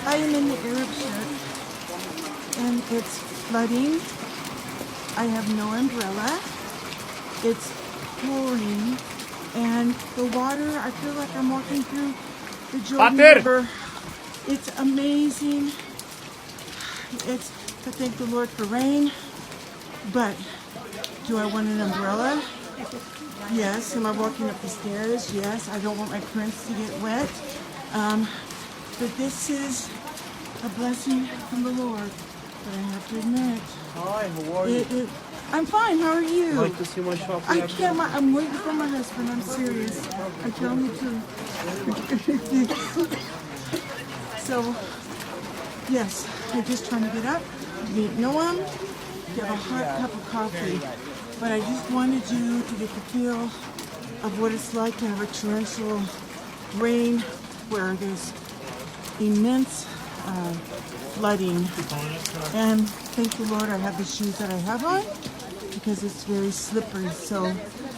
I am in the Arab shirt and it's flooding. I have no umbrella. It's pouring and the water, I feel like I'm walking through the Jordan River. It's amazing. I thank the Lord for rain, but do I want an umbrella? Yes. Am I walking up the stairs? Yes. I don't want my prints to get wet. But this is a blessing from the Lord. But I have to admit. Hi, how are you? I'm fine. How are you? Like to see my shop? I can't. I'm waiting for my husband. I'm serious. I tell me to. So, yes, I'm just trying to get up, meet Noam, get a hot cup of coffee. But I just wanted you to get the feel of what it's like in a torrential rain where there's immense flooding. And thank the Lord I have the shoes that I have on because it's very slippery. So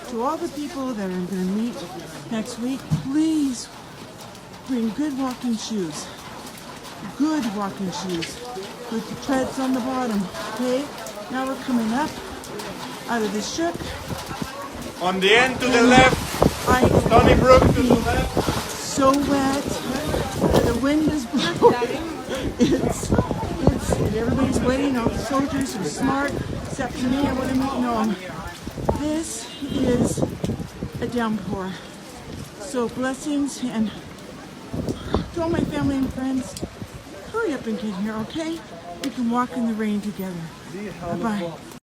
to all the people that are going to meet next week, please bring good walking shoes. Good walking shoes with the treads on the bottom. Okay, now we're coming up out of the shuk. On the end to the left, Stony Brook to the left. So wet. The wind is blowing. It's everybody's waiting. All the soldiers are smart, except for me. I want to meet Noam. This is a downpour. So blessings and to all my family and friends. Hurry up and get here, okay? We can walk in the rain together. Bye-bye.